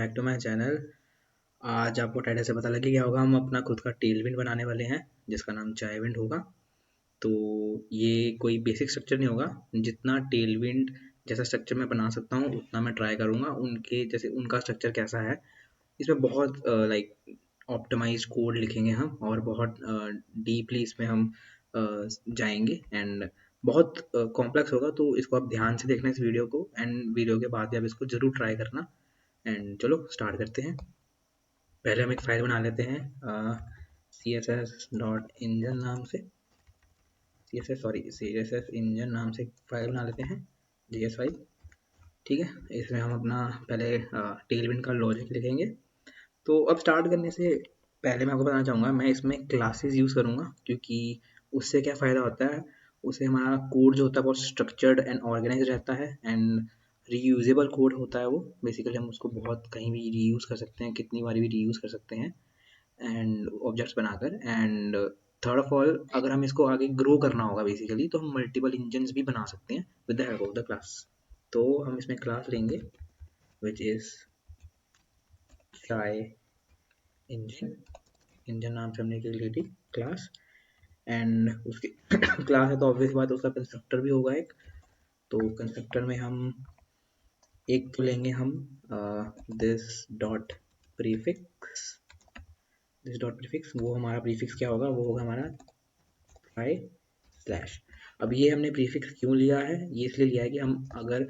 Back to my channel. आज आपको title से पता लग गया होगा, हम अपना खुद का टेलविंड बनाने वाले हैं जिसका नाम चायविंड होगा। तो ये कोई बेसिक स्ट्रक्चर नहीं होगा, जितना टेलविंड जैसा स्ट्रक्चर मैं बना सकता हूँ उतना मैं ट्राई करूँगा। उनके जैसे उनका स्ट्रक्चर कैसा है, इसमें बहुत लाइक ऑप्टिमाइज्ड कोड लिखेंगे हम, और बहुत डीपली इसमें हम जाएंगे एंड बहुत कॉम्प्लेक्स होगा। तो इसको आप ध्यान से देखना इस वीडियो को, एंड वीडियो के बाद भी आप इसको ज़रूर ट्राई करना। एंड चलो स्टार्ट करते हैं। पहले हम एक फाइल बना लेते हैं css.engine नाम से, css engine नाम से एक फाइल बना लेते हैं, js फाइल। ठीक है, इसमें हम अपना पहले टेलविंड का लॉजिक लिखेंगे। तो अब स्टार्ट करने से पहले मैं आपको बताना चाहूँगा, मैं इसमें क्लासेस यूज़ करूँगा, क्योंकि उससे क्या फ़ायदा होता है, उससे हमारा कोड जो होता है बहुत स्ट्रक्चर्ड एंड ऑर्गेनाइज रहता है, एंड रीयूजेबल कोड होता है वो। बेसिकली हम उसको बहुत कहीं भी रीयूज़ कर सकते हैं, कितनी बार भी रीयूज़ कर सकते हैं एंड ऑब्जेक्ट्स बनाकर। एंड थर्ड ऑफ ऑल, अगर हम इसको आगे ग्रो करना होगा बेसिकली, तो हम मल्टीपल इंजन्स भी बना सकते हैं with the help of the class. तो हम इसमें क्लास लेंगे विच इज़ चाय इंजन। इंजन नाम से हमने ले ली क्लास, एंड उसकी क्लास है तो ऑब्वियस बात उसका कंस्ट्रक्टर भी होगा एक। तो कंस्ट्रक्टर में हम एक तो लेंगे हम this dot prefix. This dot prefix, वो हमारा प्रीफिक्स क्या होगा, वो होगा हमारा ट्राई स्लैश। अब ये हमने प्रीफिक्स क्यों लिया है, ये इसलिए लिया है कि हम अगर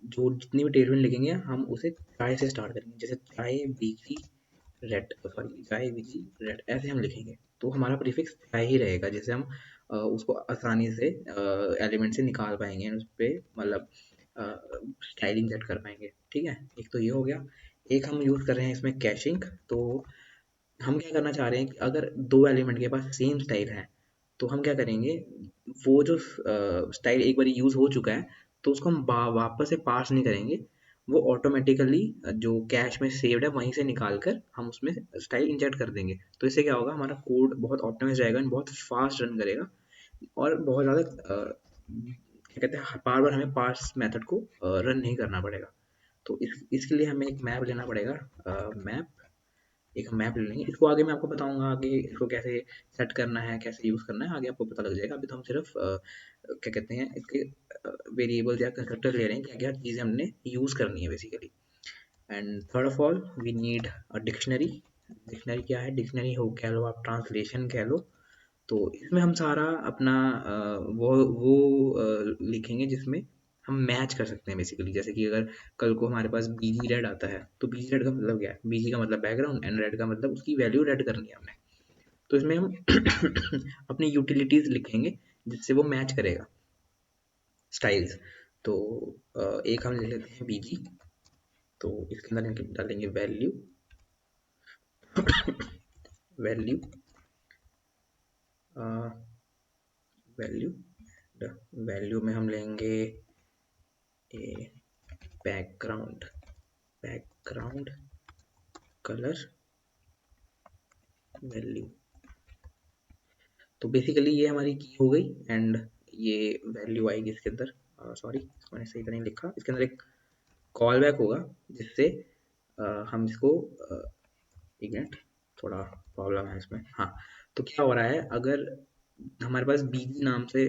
जो जितनी भी टेलविंड लिखेंगे हम उसे ट्राई से स्टार्ट करेंगे। जैसे ट्राई बीजी रेड, सॉरी ट्राई बीजी रेड, ऐसे हम लिखेंगे तो हमारा प्रीफिक्स ट्राई ही रहेगा, जैसे हम उसको आसानी से एलिमेंट से निकाल पाएंगे एंड उस पर मतलब स्टाइलिंग सेट कर पाएंगे। ठीक है, एक तो ये हो गया। एक हम यूज़ कर रहे हैं इसमें कैशिंग। तो हम क्या करना चाह रहे हैं कि अगर दो एलिमेंट के पास सेम स्टाइल है तो हम क्या करेंगे, वो जो स्टाइल एक बार यूज़ हो चुका है तो उसको हम वापस से पास नहीं करेंगे, वो ऑटोमेटिकली जो कैश में सेव्ड है वहीं से निकाल कर हम उसमें स्टाइल इंजेक्ट कर देंगे। तो इससे क्या होगा, हमारा कोड बहुत ऑप्टिमाइज रहेगा एंड बहुत फास्ट रन करेगा, और बहुत ज़्यादा क्या कहते हैं, बार बार हमें पार्स मेथड को रन नहीं करना पड़ेगा। तो इसके लिए हमें एक मैप लेना पड़ेगा। मैप, एक मैप ले लेंगे। इसको आगे मैं आपको बताऊंगा, आगे इसको कैसे सेट करना है, कैसे यूज़ करना है, आगे आपको पता लग जाएगा। अभी तो हम सिर्फ क्या कहते हैं, इसके वेरिएबल्स या कंस्ट्रक्टर ले रहे हैं, क्या क्या चीज़ें हमने यूज़ करनी है basically. And third of all we need a dictionary. Dictionary क्या है, डिक्शनरी हो कह लो, आप ट्रांसलेशन कह लो। तो इसमें हम सारा अपना लिखेंगे जिसमें हम मैच कर सकते हैं बेसिकली। जैसे कि अगर कल को हमारे पास बीजी रेड आता है तो बीजी रेड का मतलब क्या है, बीजी का मतलब बैकग्राउंड एंड रेड का मतलब उसकी वैल्यू रेड करनी है हमने। तो इसमें हम अपनी यूटिलिटीज लिखेंगे जिससे वो मैच करेगा स्टाइल्स। तो एक हम ले लेते हैं बीजी। तो इसके अंदर डालेंगे वैल्यू वैल्यू वैल्यू वैल्यू में हम लेंगे ए बैकग्राउंड कलर वैल्यू। तो बेसिकली ये हमारी की हो गई, एंड ये वैल्यू आएगी इसके अंदर। सॉरी, मैंने सही तरह नहीं लिखा। इसके अंदर एक कॉल बैक होगा जिससे हम इसको एक मिनट, थोड़ा प्रॉब्लम है इसमें। हाँ, तो क्या हो रहा है, अगर हमारे पास बीजी नाम से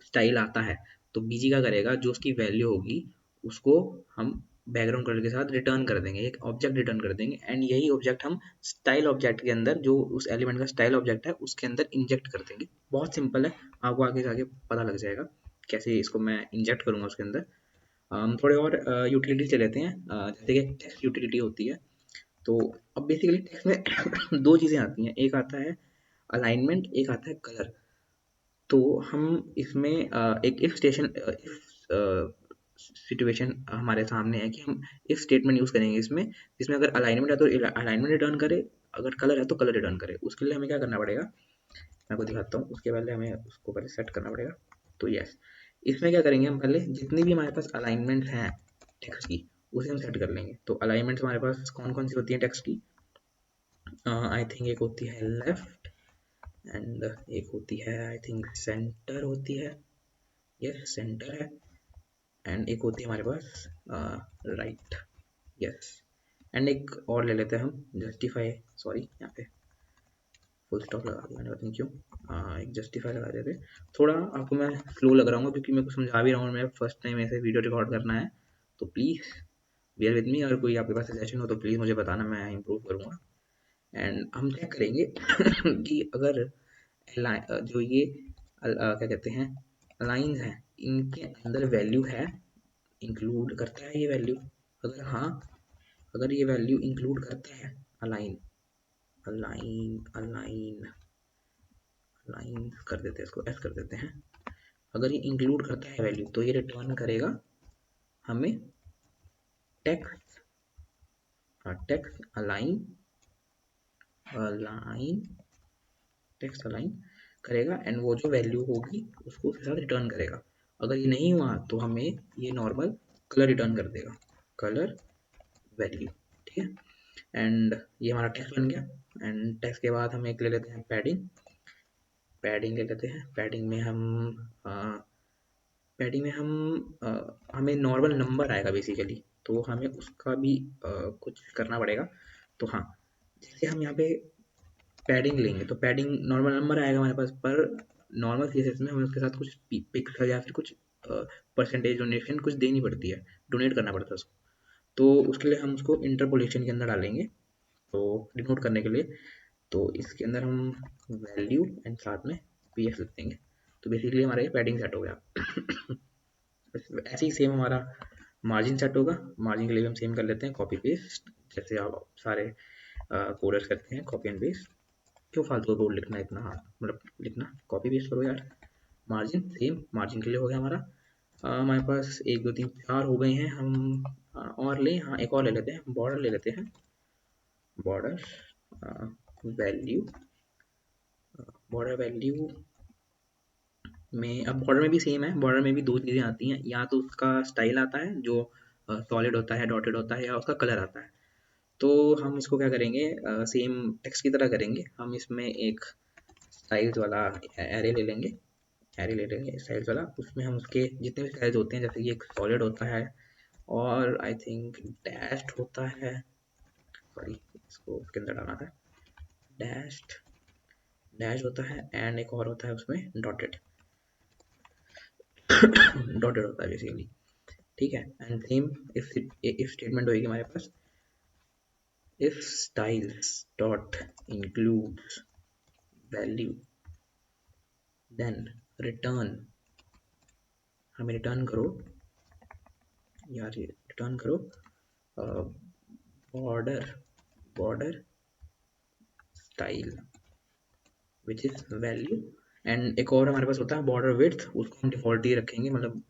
स्टाइल आता है तो बीजी क्या करेगा, जो उसकी वैल्यू होगी उसको हम बैकग्राउंड कलर के साथ रिटर्न कर देंगे, एक ऑब्जेक्ट रिटर्न कर देंगे, एंड यही ऑब्जेक्ट हम स्टाइल ऑब्जेक्ट के अंदर, जो उस एलिमेंट का स्टाइल ऑब्जेक्ट है उसके अंदर इंजेक्ट कर देंगे। बहुत सिंपल है, आपको आगे जाके पता लग जाएगा कैसे इसको मैं इंजेक्ट करूँगा उसके अंदर। हम थोड़े और यूटिलिटीज ले लेते हैं, जैसे कि टेक्स्ट यूटिलिटी होती है। तो अब बेसिकली टेक्स्ट में दो चीज़ें आती हैं, एक आता है अलाइनमेंट, एक आता है कलर। तो हम इसमें एक इफ स्टेशन सिचुएशन हमारे सामने है कि हम इफ स्टेटमेंट यूज़ करेंगे इसमें, जिसमें अगर अलाइनमेंट है तो अलाइनमेंट रिटर्न करे, अगर कलर है तो कलर रिटर्न करे। उसके लिए हमें क्या करना पड़ेगा, मैं आपको दिखाता हूँ। उसके पहले हमें उसको पहले सेट करना पड़ेगा। तो यस, इसमें क्या करेंगे, हम पहले जितनी भी हमारे पास अलाइनमेंट हैं टेक्स्ट की उसे हम सेट कर लेंगे। तो अलाइनमेंट्स हमारे पास कौन कौन सी होती हैं टेक्स्ट की, आई थिंक एक होती है लेफ्ट, एंड एक होती है आई थिंक सेंटर होती है, यस सेंटर है, एंड एक होती है हमारे पास राइट, यस। एंड एक और ले लेते हैं हम जस्टिफाई, सॉरी यहाँ पे फुल स्टॉप लगा दिया मैंने, पता नहीं क्यों। एक जस्टिफाई लगा देते। थोड़ा आपको मैं स्लो लग रहा हूँ क्योंकि मैं कुछ समझा भी रहा हूँ, मेरा फर्स्ट टाइम ऐसे वीडियो रिकॉर्ड करना है, तो प्लीज़ बियर विद मी। अगर कोई आपके पास सजेशन हो तो प्लीज़ मुझे बताना, मैं इम्प्रूव करूँगा। एंड हम चेक करेंगे कि अगर जो ये क्या कहते हैं लाइन्स हैं, इनके अंदर वैल्यू है, इंक्लूड करता है ये वैल्यू। अगर हाँ, अगर ये वैल्यू इंक्लूड करता है, अलाइन अलाइन अलाइन अलाइन कर देते हैं, इसको एस कर देते हैं। अगर ये इंक्लूड करता है वैल्यू तो ये रिटर्न करेगा हमें text, text align align text align करेगा, एंड वो जो वैल्यू होगी उसको उसके साथ रिटर्न करेगा। अगर ये नहीं हुआ तो हमें ये नॉर्मल कलर रिटर्न कर देगा, कलर वैल्यू, ठीक है। एंड ये हमारा टेक्स्ट बन गया। एंड टेक्स्ट के बाद हम एक ले लेते हैं पैडिंग, पैडिंग ले लेते हैं। पैडिंग में हम पैडिंग में हमें नॉर्मल नंबर आएगा बेसिकली, तो हमें उसका भी कुछ करना पड़ेगा। तो हाँ, जैसे हम यहाँ पे पैडिंग लेंगे तो पैडिंग नॉर्मल नंबर आएगा हमारे पास, पर नॉर्मल केसेस में हमें उसके साथ कुछ पिक्सल या फिर कुछ परसेंटेज डोनेशन कुछ देनी पड़ती है, डोनेट करना पड़ता है उसको। तो उसके लिए हम उसको इंटरपोलेशन के अंदर डालेंगे, तो डिनोट करने के लिए। तो इसके अंदर हम वैल्यू एंड साथ में पी एक्स लिख देंगे, तो बेसिकली हमारा ये पैडिंग सेट हो गया। ऐसे ही सेम हमारा मार्जिन सेट होगा। मार्जिन के लिए हम सेम कर लेते हैं कॉपी पेस्ट, जैसे आप सारे कोडर्स करते हैं कॉपी एंड पेस्ट। क्यों फालतू कोड लिखना इतना, मतलब लिखना, कॉपी पेस्ट करो यार। मार्जिन सेम, मार्जिन के लिए हो गया हमारा। हमारे पास 1 2 3 4 हो गए हैं। हम और लें, हाँ एक और ले लेते हैं, बॉर्डर ले लेते हैं। बॉर्डर वैल्यू, बॉर्डर वैल्यू में, अब बॉर्डर में भी सेम है। बॉर्डर में भी दो चीज़ें आती हैं, या तो उसका स्टाइल आता है जो सॉलिड होता है, डॉटेड होता है, या उसका कलर आता है। तो हम इसको क्या करेंगे, सेम टेक्स्ट की तरह करेंगे। हम इसमें एक स्टाइल्स वाला एरे ले लेंगे, एरे ले लेंगे स्टाइल्स वाला। उसमें हम उसके जितने भी स्टाइल्स होते हैं, जैसे कि एक सॉलिड होता है और आई थिंक डैश्ड होता है, सॉरी इसको उसके अंदर डालना था, डैश्ड डैश होता है, एंड एक और होता है उसमें डॉटेड, डॉटेड होता है बेसिकली, ठीक है। एंड सेम इफ स्टेटमेंट होगी हमारे पास, if styles dot includes value then return, हमें रिटर्न करो यार, ये रिटर्न करो border border style which is value. And एक और हमारे पास होता है बॉर्डर विड्थ, उसको हम डिफॉल्ट ही रखेंगे, मतलब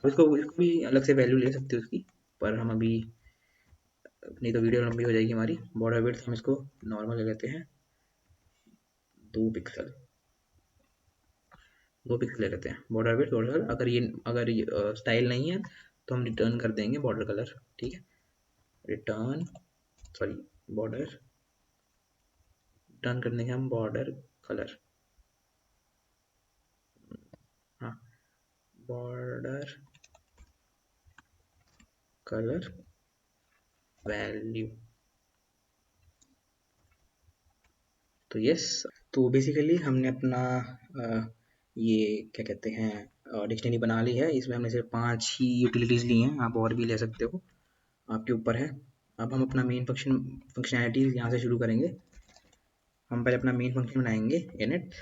इसको भी अलग से वैल्यू ले सकते हो उसकी, पर हम अभी, नहीं तो वीडियो लंबी हो जाएगी हमारी। बॉर्डर विड्थ हम इसको नॉर्मल ले लेते हैं 2 पिक्सल, 2 पिक्सल ले लेते हैं बॉर्डर विड्थ। बॉर्डर अगर ये स्टाइल नहीं है तो हम रिटर्न कर देंगे बॉर्डर कलर, ठीक है। रिटर्न, सॉरी बॉर्डर, रिटर्न कर देंगे हम बॉर्डर कलर, हाँ बॉर्डर कलर वैल्यू। तो यस, तो बेसिकली हमने अपना ये क्या कहते हैं डिक्शनरी बना ली है। इसमें हमने सिर्फ 5 ही यूटिलिटीज़ ली हैं, आप और भी ले सकते हो, आपके ऊपर है। अब हम अपना मेन फंक्शनैलिटीज़ यहाँ से शुरू करेंगे। हम पहले अपना मेन फंक्शन बनाएंगे इनिट,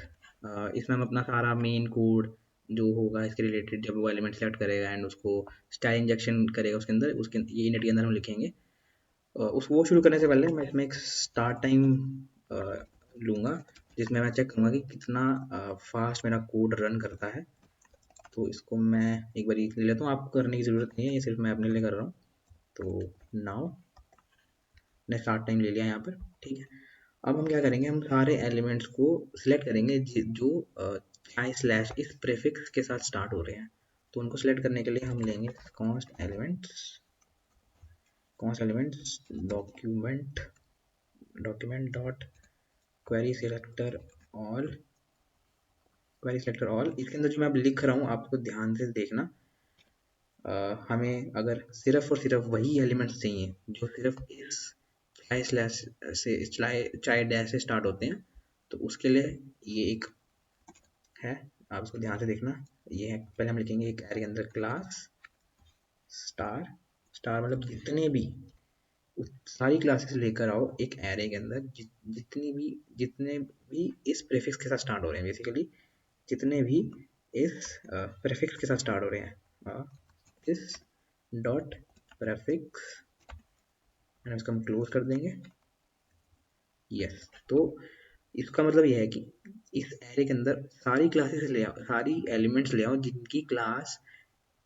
इसमें हम अपना सारा मेन कोड जो होगा इसके रिलेटेड, जब वो एलिमेंट सेलेक्ट करेगा एंड उसको स्टाइल इंजेक्शन करेगा उसके अंदर, उसके ये इनिट के अंदर हम लिखेंगे। उस वो शुरू करने से पहले मैं इसमें एक स्टार्ट टाइम लूँगा, जिसमें मैं चेक करूँगा कि कितना फास्ट मेरा कोड रन करता है। तो इसको मैं एक बार ले लेता हूँ, आपको करने की ज़रूरत नहीं है, ये सिर्फ मैं अपने लिए कर रहा हूँ। तो नाउ ने स्टार्ट टाइम ले लिया यहाँ पर, ठीक है। अब हम क्या करेंगे, हम सारे एलिमेंट्स को सिलेक्ट करेंगे जो चाहे स्लैश इस प्रीफिक्स के साथ स्टार्ट हो रहे हैं। तो उनको सिलेक्ट करने के लिए हम लेंगे const elements document dot query selector all, query selector all. इसके अंदर जो मैं अब लिख रहा हूँ आपको ध्यान से देखना, हमें अगर सिर्फ और सिर्फ वही एलिमेंट्स चाहिए जो सिर्फ इस चाय स्लैश से चाय डैश से स्टार्ट होते हैं, तो उसके लिए ये एक है, आप इसको ध्यान से देखना। ये है, पहले हम लिखेंगे एक एरे के अंदर क्लास स्टार, स्टार मतलब जितने भी सारी क्लासेस लेकर आओ एक एरे के अंदर, जितने भी इस प्रीफिक्स के साथ स्टार्ट हो रहे हैं, बेसिकली जितने भी इस प्रीफिक्स के साथ स्टार्ट हो रहे हैं, इस डॉट प्रीफिक्स, एंड इसको हम क्लोज कर देंगे। यस, तो इसका मतलब यह है कि इस एरे के अंदर सारी क्लासेस ले आओ, सारी एलिमेंट्स ले आओ जिनकी क्लास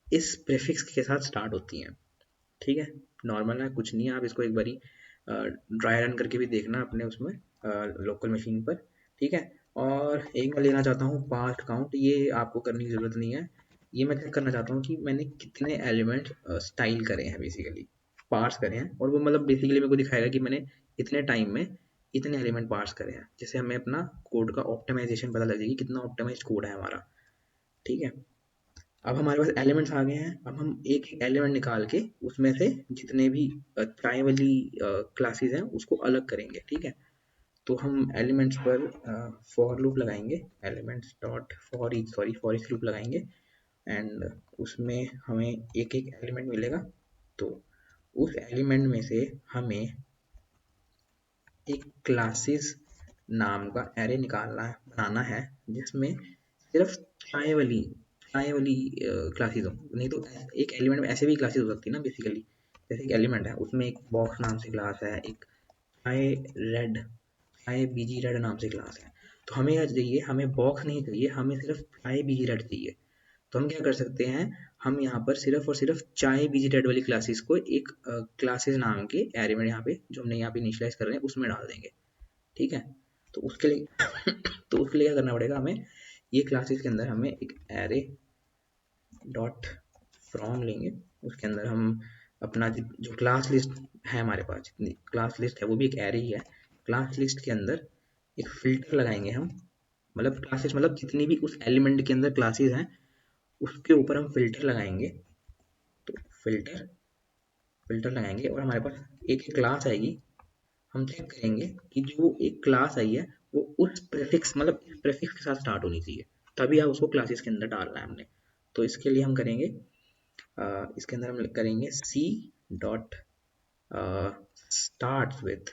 इस प्रीफिक्स के साथ स्टार्ट होती हैं। ठीक है, नॉर्मल है, कुछ नहीं है। आप इसको एक बारी ड्राई रन करके भी देखना अपने उसमें लोकल मशीन पर। ठीक है, और एक मैं लेना चाहता हूँ पार्ट काउंट, ये आपको करने की ज़रूरत नहीं है। ये मैं चेक करना चाहता हूँ कि मैंने कितने एलिमेंट स्टाइल करे हैं, बेसिकली पार्स करे हैं, और वो मतलब बेसिकली मेरे को दिखाएगा कि मैंने इतने टाइम में इतने एलिमेंट पार्स करे हैं, जिससे हमें अपना कोड का ऑप्टिमाइजेशन पता लग जाएगी, कितना ऑप्टिमाइज्ड कोड है हमारा। ठीक है, अब हमारे पास एलिमेंट्स आ गए हैं। अब हम एक एलिमेंट निकाल के उसमें से जितने भी चाय वाली क्लासेस हैं उसको अलग करेंगे। ठीक है, तो हम एलिमेंट्स पर फॉर लूप लगाएंगे, elements dot for each, for each loop लगाएंगे, एंड उसमें हमें एक एक एलिमेंट मिलेगा। तो उस एलिमेंट में से हमें एक क्लासेस नाम का एरे निकालना है, बनाना है, जिसमें सिर्फ चाय वाली क्लासेस हो। नहीं तो एक एलिमेंट में ऐसे भी क्लासेस हो सकती है ना, बेसिकली जैसे एक एलिमेंट है उसमें एक बॉक्स नाम से क्लास है, एक चाय बीजी रेड नाम से क्लास है। तो हमें क्या चाहिए, हमें बॉक्स नहीं चाहिए, हमें सिर्फ चाय बीजी रेड चाहिए। तो हम क्या कर सकते हैं, हम यहाँ पर सिर्फ और सिर्फ चाय बीजी रेड वाली क्लासेस को एक क्लासेस नाम के एरे में, यहाँ पे जो हमने यहाँ पे इनिशियलाइज कर रहे हैं उसमें डाल देंगे। ठीक है, तो उसके लिए तो उसके लिए क्या करना पड़ेगा हमें, ये क्लासेस के अंदर हमें एक एरे डॉट फ्रॉम लेंगे, उसके अंदर हम अपना जो क्लास लिस्ट है, हमारे पास जितनी क्लास लिस्ट है वो भी एक एरे ही है। क्लास लिस्ट के अंदर एक फिल्टर लगाएंगे हम, मतलब क्लासेस मतलब जितनी भी उस एलिमेंट के अंदर क्लासेस हैं उसके ऊपर हम फिल्टर लगाएंगे। तो फिल्टर फिल्टर लगाएंगे और हमारे पास एक क्लास आएगी। हम चेक करेंगे कि जो एक क्लास आई है वो उस प्रीफिक्स मतलब इस प्रीफिक्स के साथ स्टार्ट होनी चाहिए, तभी आप उसको क्लासेस के अंदर डालना है हमने। तो इसके लिए हम करेंगे इसके अंदर हम करेंगे C dot start with,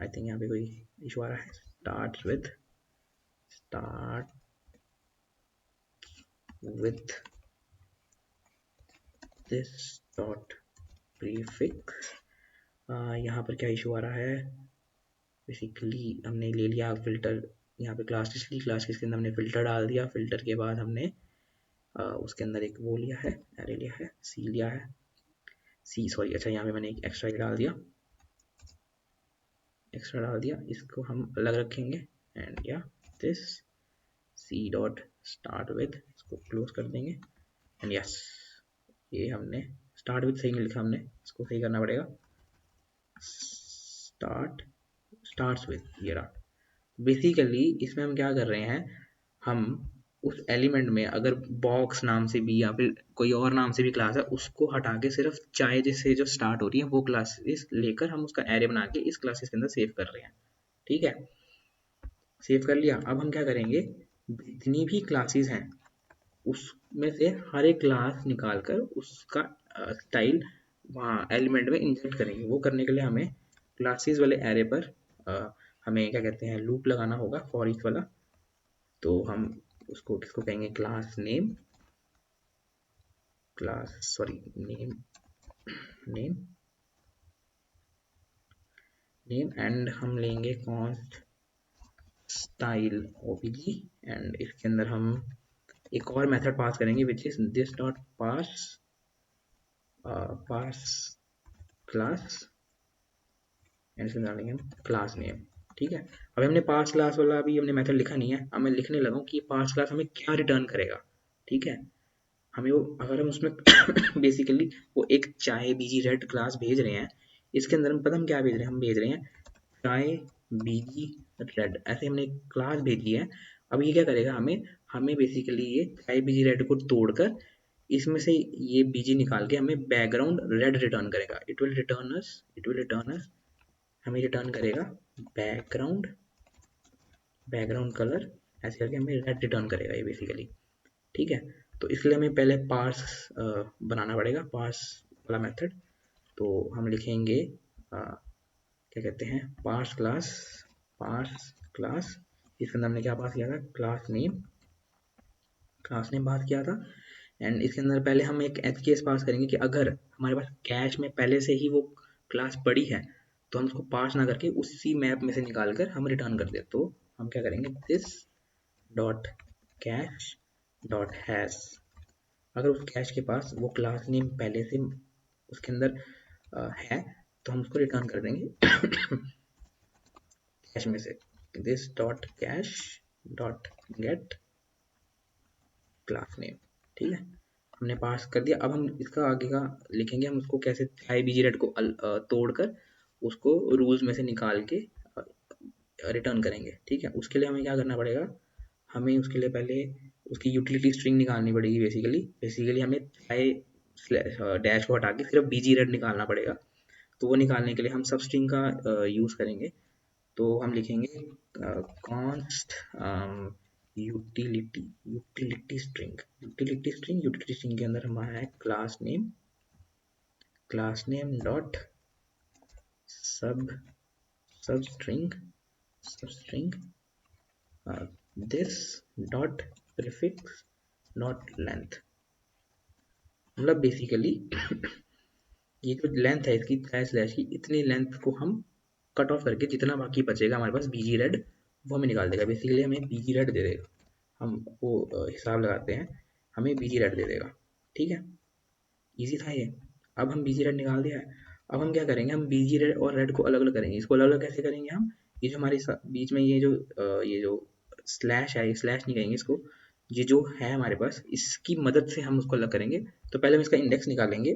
I think यहाँ पे कोई इशू आ रहा है, start with this dot prefix. यहाँ पर क्या इशू आ रहा है, बेसिकली हमने ले लिया फिल्टर, यहाँ पे क्लास लिस्ट ली, क्लास लिस्ट के अंदर हमने फिल्टर डाल दिया, फिल्टर के बाद हमने उसके अंदर एक वो लिया है, एरे लिया है, सी लिया है, अच्छा यहाँ पे मैंने एक एक्स्ट्रा डाल दिया, इसको हम अलग रखेंगे, एंड या this C dot start with, इसको क्लोज कर देंगे, एंड यस, ये हमने स्टार्ट विद सही नहीं लिखा, हमने इसको सही करना पड़ेगा, स्टार्ट्स विद, ये रहा। बेसिकली इसमें हम क्या कर रहे हैं, हम उस एलिमेंट में अगर बॉक्स नाम से भी या फिर कोई और नाम से भी क्लास है उसको हटा के सिर्फ चाय जिससे जो स्टार्ट हो रही है वो क्लासेस लेकर हम उसका एरे बना के इस क्लासेस के अंदर सेव कर रहे हैं। ठीक है, सेव कर लिया। अब हम क्या करेंगे, जितनी भी क्लासेस हैं उसमें से हर एक क्लास निकाल कर उसका स्टाइल वहाँ एलिमेंट में इंसर्ट करेंगे। वो करने के लिए हमें क्लासेस वाले एरे पर हमें क्या कहते हैं, लूप लगाना होगा, फॉर ईच वाला। तो हम उसको किसको कहेंगे, नेम एंड हम लेंगे कॉन्स्ट स्टाइल ओबीजी, एंड इसके अंदर हम एक और मेथड पास करेंगे which is this dot parse class, and इसमें डालेंगे हम क्लास नेम। ठीक है, अब हमने पार्स क्लास वाला अभी हमने मेथड लिखा नहीं है, अब मैं लिखने लगा हूँ कि पार्स क्लास हमें क्या रिटर्न करेगा। ठीक है, हमें वो अगर हम उसमें बेसिकली वो एक चाय बीजी रेड क्लास भेज रहे हैं, इसके अंदर हम पता हम क्या भेज रहे हैं, हम भेज रहे हैं चाय बीजी रेड, ऐसे हमने एक क्लास भेजी है। अब ये क्या करेगा, हमें बेसिकली ये चाय बीजी रेड को तोड़कर इसमें से ये बीजी निकाल के हमें बैकग्राउंड रेड रिटर्न करेगा। इट विल रिटर्न अस हमें रिटर्न करेगा बैकग्राउंड कलर, ऐसे करके हमें रेड रिटर्न करेगा ये बेसिकली। ठीक है, तो इसके लिए हमें पहले पार्स बनाना पड़ेगा, पार्स वाला मेथड। तो हम लिखेंगे क्या कहते हैं, पार्स क्लास। इसके अंदर हमने क्या पास किया था, क्लास नेम पास किया था। एंड इसके अंदर पहले हम एक एच केस पास करेंगे कि अगर हमारे पास कैश में पहले से ही वो क्लास पड़ी है तो हम उसको पास ना करके उसी मैप में से निकाल कर हम रिटर्न कर दे। तो हम क्या करेंगे, this dot cache dot hash, अगर उस कैश के पास वो क्लास नेम पहले से उसके अंदर है तो हम उसको रिटर्न कर देंगे कैश में से। This dot cache dot gate class name. ठीक है, हमने पास कर दिया। अब हम इसका आगे का लिखेंगे, हम उसको कैसे बीजी रेड को तोड़कर उसको रूल्स में से निकाल के रिटर्न करेंगे। ठीक है, उसके लिए हमें क्या करना पड़ेगा, हमें उसके लिए पहले उसकी यूटिलिटी स्ट्रिंग निकालनी पड़ेगी। बेसिकली हमें डैश को हटा के सिर्फ बीजी रेड निकालना पड़ेगा। तो वो निकालने के लिए हम सब स्ट्रिंग का यूज करेंगे। तो हम लिखेंगे कॉन्स्ट यूटिलिटी स्ट्रिंग के अंदर हमारा है क्लास नेम डॉट सब string this dot prefix dot length. मतलब बेसिकली ये जो लेंथ है इसकी स्लैश की, इतनी लेंथ को हम कट ऑफ करके जितना बाकी बचेगा हमारे पास बीजी रेड वो हमें निकाल देगा। बेसिकली हमें बीजी रेड दे देगा, हम वो हिसाब लगाते हैं, हमें बीजी रेड दे देगा। ठीक है, इजी था ये। अब हम बीजी रेड निकाल दिया है। अब हम क्या करेंगे, हम बीजी रेड और रेड को अलग अलग करेंगे। इसको अलग अलग कैसे करेंगे हम, ये जो हमारे बीच में ये जो स्लैश है, ये स्लैश नहीं कहेंगे इसको, ये जो है हमारे पास इसकी मदद से हम उसको अलग करेंगे। तो पहले हम इसका इंडेक्स निकालेंगे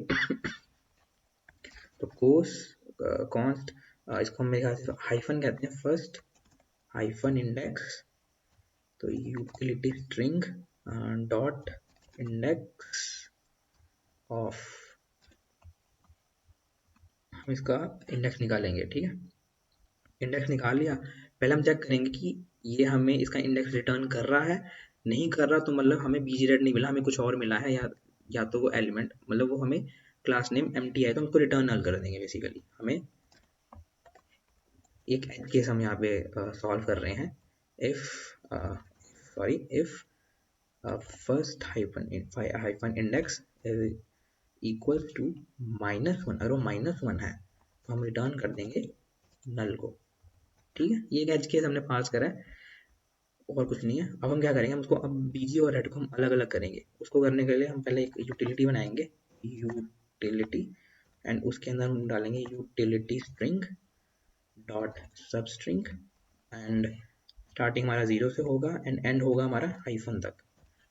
तो कॉन्स्ट इसको हम मेरे ख्याल से हाइफन कहते हैं, फर्स्ट हाइफन इंडेक्स, तो utility string dot index of, हम इसका इंडेक्स निकालेंगे। ठीक है, इंडेक्स निकाल लिया। पहले हम चेक करेंगे कि ये हमें इसका इंडेक्स रिटर्न कर रहा है, नहीं कर रहा तो मतलब हमें बीजी रेड नहीं मिला, हमें कुछ और मिला है, या तो वो एलिमेंट मतलब वो हमें क्लास नेम एम्प्टी है तो हम उसको रिटर्न नल कर देंगे। बेसिकली हमें एक केस हम यहाँ पे सॉल्व कर रहे हैं। If first hyphen index equals to -1, अगर वो -1 है तो हम रिटर्न कर देंगे नल को। ठीक है, ये एज केस हमने पास करा है और कुछ नहीं है। अब हम क्या करेंगे, हम उसको अब बीजी और रेड को हम अलग अलग करेंगे। उसको करने के लिए हम पहले एक यूटिलिटी बनाएंगे, यूटिलिटी, एंड उसके अंदर हम डालेंगे यूटिलिटी स्ट्रिंग डॉट सब स्ट्रिंग, एंड स्टार्टिंग हमारा 0 से होगा एंड एंड होगा हमारा हाइफन तक।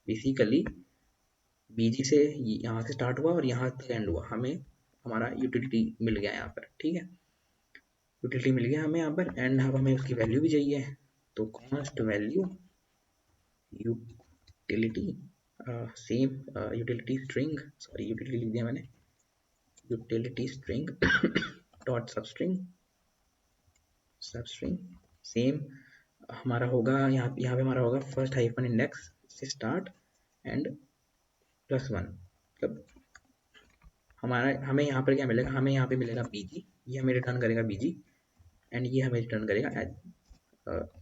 बेसिकली बीजी से यहाँ से स्टार्ट हुआ और यहाँ तक एंड हुआ, हमें हमारा यूटिलिटी मिल गया यहाँ पर। ठीक है, यूटिलिटी मिल गया हमें यहाँ पर, एंड अब हमें उसकी वैल्यू भी चाहिए। तो const value utility same utility string, sorry utility लिख दिया मैंने, यूटिलिटी स्ट्रिंग डॉट सब स्ट्रिंग सेम हमारा होगा यहाँ पे हमारा होगा फर्स्ट हाइफन इंडेक्स से स्टार्ट एंड +1। मतलब हमें यहाँ पर क्या मिलेगा, हमें यहाँ पे मिलेगा बीजी, ये हमें रिटर्न करेगा बीजी, एंड ये हमें रिटर्न करेगा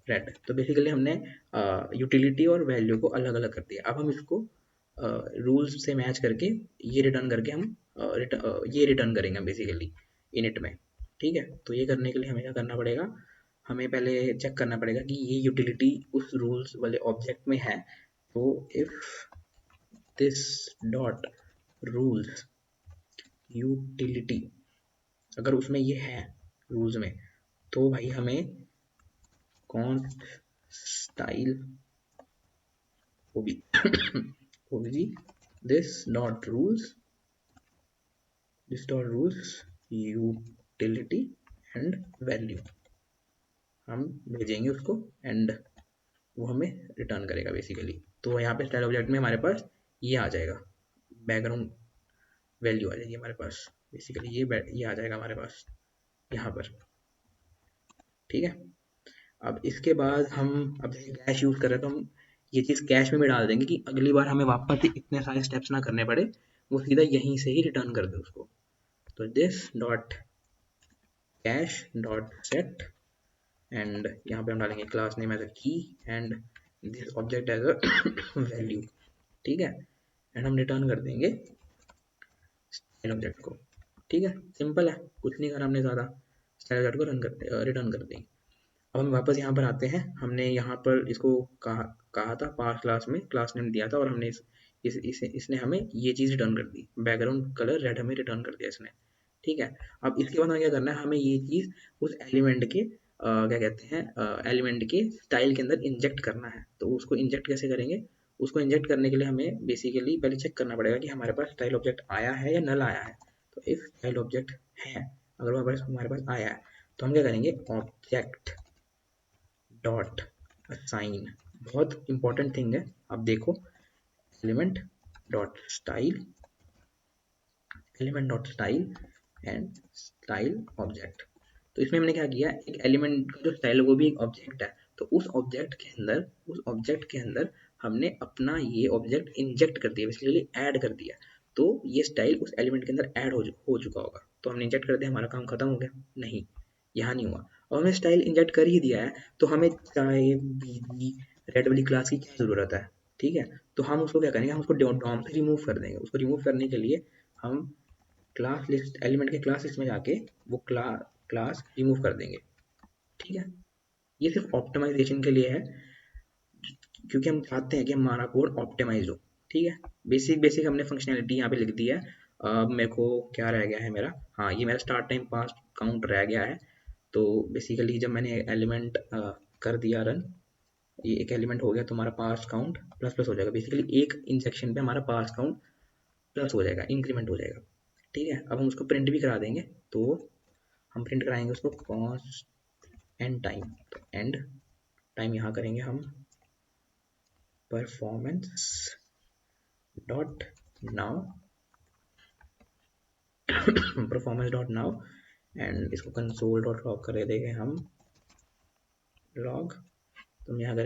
रेड। तो बेसिकली हमने यूटिलिटी और वैल्यू को अलग अलग कर दिया। अब हम इसको रूल्स से मैच करके ये रिटर्न करके हम ये रिटर्न करेंगे बेसिकली इनिट में। ठीक है, तो ये करने के लिए हमें क्या करना पड़ेगा, हमें पहले चेक करना पड़ेगा कि ये यूटिलिटी उस रूल्स वाले ऑब्जेक्ट में है। तो if this dot rules utility, अगर उसमें ये है रूल्स में, तो भाई हमें const style ओबीजी this dot rules utility and value हम भेजेंगे उसको, एंड वो हमें रिटर्न करेगा बेसिकली। तो यहाँ पे स्टाइल ऑब्जेक्ट में हमारे पास ये आ जाएगा, बैकग्राउंड वैल्यू आ जाएगी हमारे पास। बेसिकली ये आ जाएगा हमारे पास यहाँ पर, ठीक है। अब इसके बाद हम अब जैसे कैश यूज़ कर रहे हैं तो हम ये चीज़ कैश में भी डाल देंगे कि अगली बार हमें वापस इतने सारे स्टेप्स ना करने पड़े, वो सीधा यहीं से ही रिटर्न कर दे उसको। तो this dot cache dot set and यहाँ पे हम डालेंगे class name as a key and this object as a value, ठीक है। एंड हम रिटर्न कर देंगे स्टाइल ऑब्जेक्ट को, ठीक है। सिंपल है, कुछ नहीं करना हमने ज़्यादा, स्टाइल ऑब्जेक्ट को रिटर्न कर देंगे। अब हम वापस यहाँ पर आते हैं, हमने यहाँ पर इसको कहा था पास क्लास में, क्लास नेम दिया था और हमने इसने हमें ये चीज़ रिटर्न कर दी, बैकग्राउंड कलर रेड हमें रिटर्न कर दिया इसने, ठीक है। अब इसके बाद हमें क्या करना है, हमें ये चीज़ उस एलिमेंट के क्या कहते हैं एलिमेंट के स्टाइल के अंदर इंजेक्ट करना है। तो उसको इंजेक्ट कैसे करेंगे, उसको इंजेक्ट करने के लिए हमें बेसिकली पहले चेक करना पड़ेगा कि हमारे पास स्टाइल ऑब्जेक्ट आया है या नल आया है। तो इफ स्टाइल ऑब्जेक्ट है, अगर हमारे पास आया है तो हम क्या करेंगे, ऑब्जेक्ट डॉट असाइन, बहुत इंपॉर्टेंट थिंग है। अब देखो element dot style, element dot style and style object. तो इसमें हमने क्या किया, एक एलिमेंट का जो स्टाइल है वो भी एक ऑब्जेक्ट है, तो उस ऑब्जेक्ट के अंदर हमने अपना ये ऑब्जेक्ट इंजेक्ट कर दिया, बेसिकली ऐड कर दिया। तो ये स्टाइल उस एलिमेंट के अंदर ऐड हो चुका होगा, तो हमने इंजेक्ट कर दिया, हमारा काम खत्म हो गया। नहीं, यहाँ नहीं हुआ, और हमने स्टाइल इंजेक्ट कर ही दिया है, तो हमें चाहे बीबी रेड वाली क्लास की क्या जरूरत है, ठीक है। तो हम उसको क्या करेंगे, हम उसको डॉम से रिमूव कर देंगे। उसको रिमूव करने के लिए हम क्लास लिस्ट, एलिमेंट के क्लास लिस्ट में जाके वो क्लास रिमूव कर देंगे, ठीक है। ये सिर्फ ऑप्टिमाइजेशन के लिए है, क्योंकि हम चाहते हैं कि हमारा कोड ऑप्टिमाइज हो, ठीक है। बेसिक बेसिक हमने फंक्शनैलिटी यहाँ पे लिख दी है। अब मेरे को क्या रह गया है मेरा, हाँ ये मेरा स्टार्ट टाइम पास काउंट रह गया है। तो बेसिकली जब मैंने एलिमेंट कर दिया रन, ये एक एलिमेंट हो गया, तो हमारा पास काउंट प्लस प्लस हो जाएगा। बेसिकली एक इंजेक्शन पे हमारा पास काउंट प्लस हो जाएगा, इंक्रीमेंट हो जाएगा, ठीक है। अब हम उसको प्रिंट भी करा देंगे, तो हम प्रिंट कराएंगे उसको कॉस्ट एंड टाइम। तो एंड टाइम यहाँ करेंगे हम performance dot now, performance dot now, and इसको कंसोल डॉट लॉग कर देंगे हम लॉग। तो हम यहाँ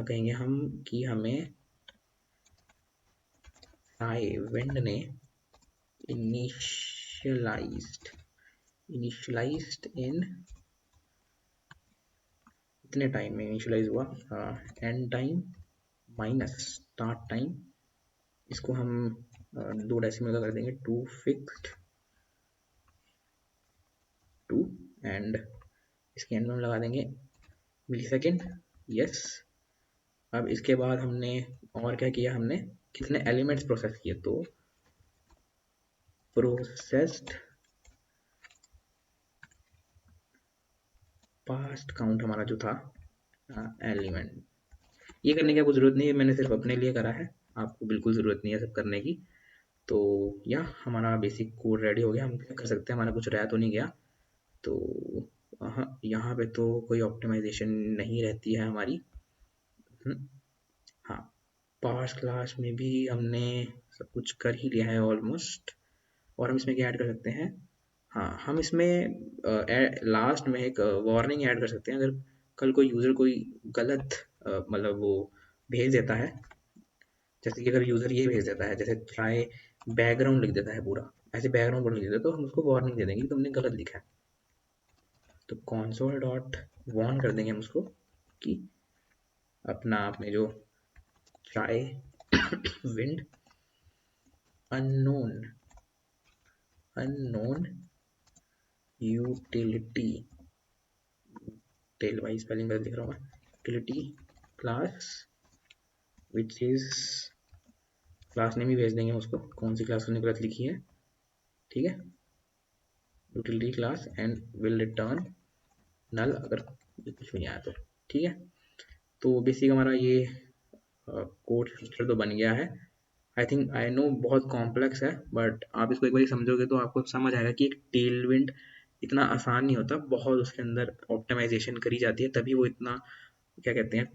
कहेंगे हम कि हमें विंड ने इनिशियलाइज्ड इन कितने टाइम में इनिशियलाइज हुआ, and time minus start time. इसको हम 2 डेसिमल का कर देंगे, 2 फिक्स्ड 2, एंड इसके एंड में हम लगा देंगे मिली सेकेंड, यस। अब इसके बाद हमने और क्या किया, हमने कितने एलिमेंट्स प्रोसेस किए, तो प्रोसेस्ड पास्ट काउंट हमारा जो था एलिमेंट। ये करने की आपको ज़रूरत नहीं है, मैंने सिर्फ अपने लिए करा है, आपको बिल्कुल ज़रूरत नहीं है सब करने की। तो या हमारा बेसिक कोड रेडी हो गया, हम क्या कर सकते हैं, हमारा कुछ रह तो नहीं गया। तो हाँ, यहाँ पे तो कोई ऑप्टिमाइजेशन नहीं रहती है हमारी। हाँ, पास क्लास में भी हमने सब कुछ कर ही लिया है ऑलमोस्ट। और हम इसमें क्या ऐड कर सकते हैं, हाँ हम इसमें लास्ट में एक वार्निंग ऐड कर सकते हैं। अगर कल कोई यूज़र कोई गलत मतलब वो भेज देता है, जैसे कि अगर यूज़र ये भेज देता है, जैसे चाहे बैकग्राउंड लिख देता है पूरा, ऐसे बैकग्राउंड लिख देता है, तो हम उसको वार्निंग दे देंगे कि तुमने गलत लिखा है। तो console डॉट वार्न कर देंगे हम उसको कि अपना आपने जो चाहे wind unknown utility, tail wise spelling गलत लिख रहा हूँ मैं, utility class which is, class name ही भेज देंगे उसको, कौन सी क्लास उसने गलत लिखी है, ठीक है। Utility class and will return null अगर कुछ भी नहीं आया तो, ठीक है। तो बेसिक हमारा ये कोड स्ट्रक्चर तो बन गया है। आई थिंक आई नो बहुत कॉम्प्लेक्स है, बट आप इसको एक बार समझोगे तो आपको समझ आएगा कि एक टेलविंड इतना आसान नहीं होता, बहुत उसके अंदर ऑप्टिमाइजेशन करी जाती है, तभी वो इतना क्या कहते हैं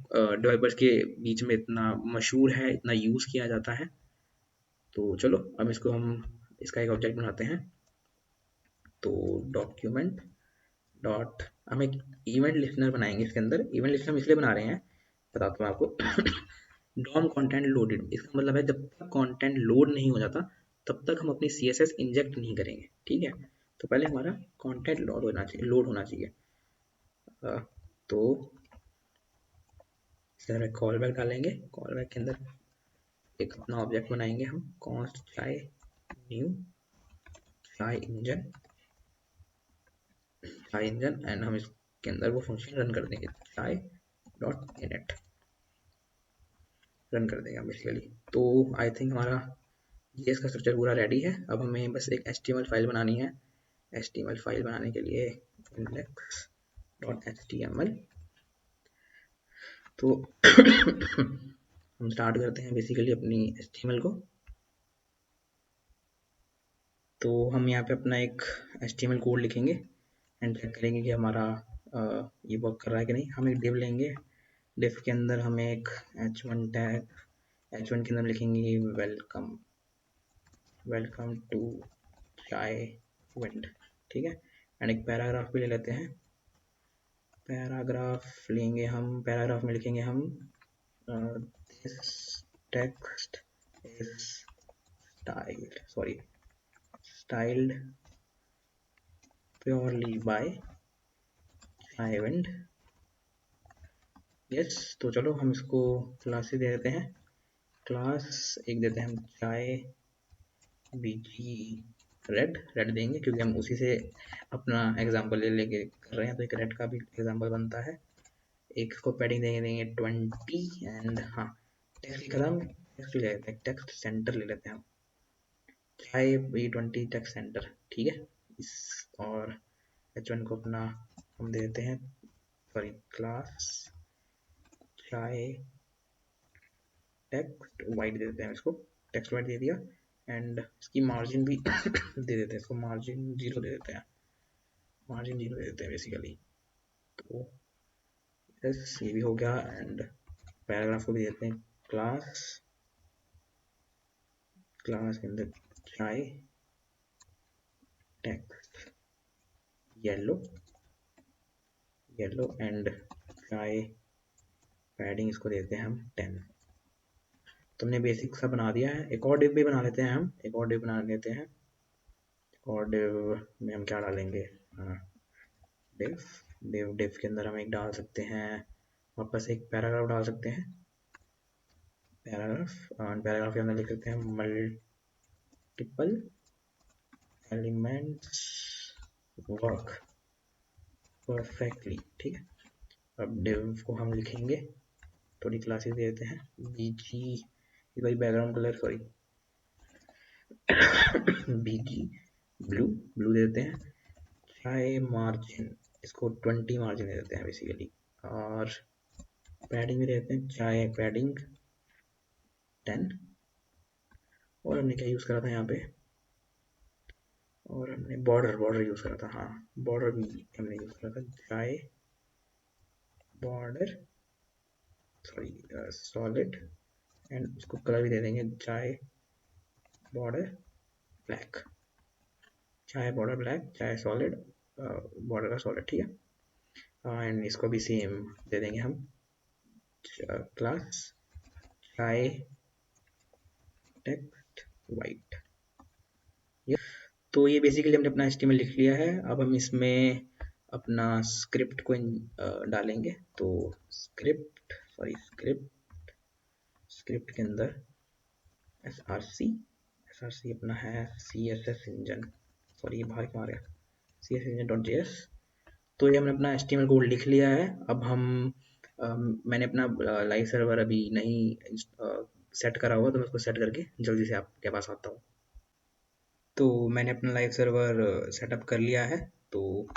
डेवलपर्स के बीच में इतना मशहूर है, इतना यूज़ किया जाता है। तो चलो अब इसको हम इसका एक ऑब्जेक्ट बनाते हैं। तो डॉक्यूमेंट डॉट हम एक इवेंट लिस्नर बनाएंगे इसके अंदर। इवेंट लिस्नर हम इसलिए बना रहे हैं, बताता हूँ आपको। डॉम कंटेंट लोडेड, इसका मतलब है जब तक कंटेंट लोड नहीं हो जाता तब तक हम अपनी CSS इंजेक्ट नहीं करेंगे, ठीक है। तो पहले हमारा कंटेंट लोड होना चाहिए। तो इसमें कॉल बैक डालेंगे। कॉल बैक के अंदर एक अपना ऑब्जेक्ट बनाएंगे हम, कॉन्स्ट चाय न्यू चाय इंजन एंड हम इसके अंदर वो फंक्शन रन कर देंगे, चाय डॉट इनिट रन कर देंगे बेसिकली। तो आई थिंक हमारा JS का स्ट्रक्चर पूरा रेडी है। अब हमें बस एक HTML फाइल बनानी है। HTML फाइल बनाने के लिए index.html। तो हम स्टार्ट करते हैं बेसिकली अपनी HTML को। तो हम यहाँ पे अपना एक HTML कोड लिखेंगे एंड चेक करेंगे कि हमारा ये वर्क कर रहा है कि नहीं। हम एक डिव लेंगे, डिव के अंदर हम एक h1 टैग, h1 के अंदर लिखेंगे वेलकम टू चाय विंड, ठीक है। एंड एक पैराग्राफ भी ले लेते हैं। पैराग्राफ लेंगे हम, पैराग्राफ में लिखेंगे हम this text is styled purely by Tailwind. Yes, तो चलो हम इसको क्लास दे देते हैं। क्लास एक देते हैं हम चाय बीजी रेड देंगे क्योंकि हम उसी से अपना एग्जांपल ले लेके कर रहे हैं, तो एक रेड का भी एग्जांपल बनता है। एक इसको पैडिंग देंगे 20 एंड हाँ टेक्स्ट खत्म, टेक्स्ट ले लेते हैं, टेक्स्ट सेंटर ले लेते हैं हम, चाय B20 टेक्स्ट सेंटर, ठीक है। इस और H1 को अपना हम दे देते हैं क्लास चाय टेक्स्ट वाइट दे देते हैं, इसको टेक्स्ट वाइट दे दिया एंड इसकी मार्जिन भी दे देते हैं, इसको मार्जिन 0 दे देते हैं, मार्जिन 0 दे देते हैं बेसिकली। तो यस ये भी हो गया एंड पैराग्राफ को भी देते हैं क्लास के अंदर चाय टेक्स्ट येलो एंड चाय पैडिंग इसको देते हैं हम 10। तुमने बेसिक सा बना दिया है। एक और डिव भी बना लेते हैं हम, एक और डिव बना लेते हैं। और डिव में हम क्या डालेंगे, डिव के अंदर हम एक डाल सकते हैं, वापस एक पैराग्राफ डाल सकते हैं। पैराग्राफ के अंदर लिख सकते हैं मल्टीपल एलिमेंट्स वर्क परफेक्टली, ठीक है। अब डिव को हम लिखेंगे, थोड़ी क्लासेस दे देते हैं, बीजी भाई बैकग्राउंड कलर बीजी ब्लू दे देते हैं। चाय मार्जिन इसको 20 मार्जिन दे देते हैं बेसिकली, और पैडिंग भी दे देते हैं चाय पैडिंग 10। और हमने क्या यूज़ करा था यहाँ पे, और हमने बॉर्डर यूज़ करा था, हाँ बॉर्डर भी हमने यूज़ करा था, चाय बॉर्डर सॉलिड एंड इसको कलर भी दे देंगे चाय बॉर्डर ब्लैक, चाय बॉर्डर ब्लैक, चाय सॉलिड बॉर्डर का सॉलिड, ठीक है। एंड इसको भी सेम दे देंगे हम क्लास चाय टेक्स्ट वाइट। तो ये बेसिकली हमने अपना HTML लिख लिया है। अब हम इसमें अपना स्क्रिप्ट को डालेंगे। तो स्क्रिप्ट के अंदर src अपना है CSS इंजन, ये बाहर क्यों आ गया, CSS engine.js। तो ये हमने अपना HTML कोड लिख लिया है। अब हम मैंने अपना लाइव सर्वर अभी नहीं सेट करा हुआ, तो मैं उसको सेट करके जल्दी से आपके पास आता हूँ। तो मैंने अपना लाइव सर्वर सेटअप कर लिया है। तो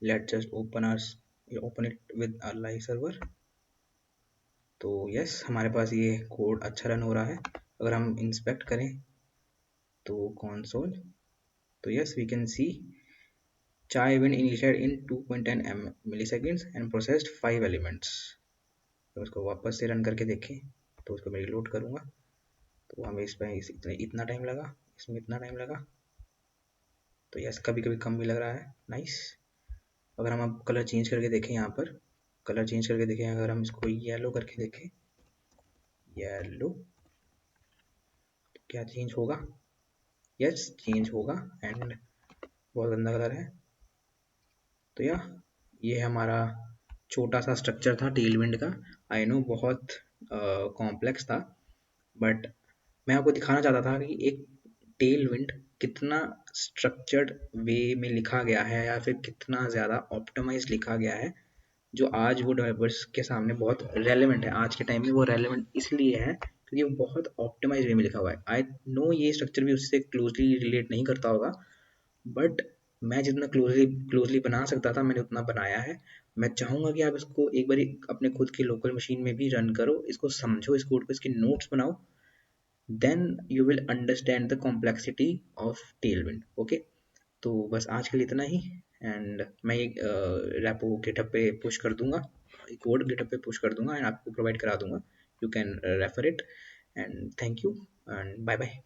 let's just open it with a live server. तो यस हमारे पास ये कोड अच्छा रन हो रहा है। अगर हम इंस्पेक्ट करें तो कंसोल, तो यस वी कैन सी चाय wind initiated in 2.10 milliseconds and processed 5 elements. तो उसको वापस से रन करके देखें, तो उसको मैं रिलोड करूँगा तो हमें इसमें इतना टाइम लगा, इसमें इतना टाइम लगा, तो यस कभी कभी कम भी लग रहा है। नाइस। अगर हम अब कलर चेंज करके देखें, यहाँ पर कलर चेंज करके देखें, अगर हम इसको येलो करके देखें, येलो, तो क्या चेंज होगा? यस चेंज होगा, एंड बहुत गंदा कलर है। तो ये हमारा छोटा सा स्ट्रक्चर था टेल विंड का। आई नो बहुत कॉम्प्लेक्स था, बट मैं आपको दिखाना चाहता था कि एक टेल विंड कितना स्ट्रक्चर्ड वे में लिखा गया है, या फिर कितना ज़्यादा ऑप्टिमाइज लिखा गया है, जो आज वो डेवलपर्स के सामने बहुत रेलेवेंट है। आज के टाइम में वो रेलेवेंट इसलिए है क्योंकि वो बहुत ऑप्टिमाइज वे में लिखा हुआ है। आई नो ये स्ट्रक्चर भी उससे क्लोजली रिलेट नहीं करता होगा, बट मैं जितना क्लोजली बना सकता था मैंने उतना बनाया है। मैं चाहूँगा कि आप इसको एक बार अपने खुद की लोकल मशीन में भी रन करो, इसको समझो, इस कोड को, इसके नोट्स बनाओ, then you will understand the complexity of Tailwind. Okay, तो बस आज के लिए इतना ही, एंड मैं ये रैपो गिटहब पे पुश कर दूंगा, कोड गिटहब पे पुश कर दूंगा एंड आपको प्रोवाइड करा दूंगा। You can refer it, and thank you and bye bye.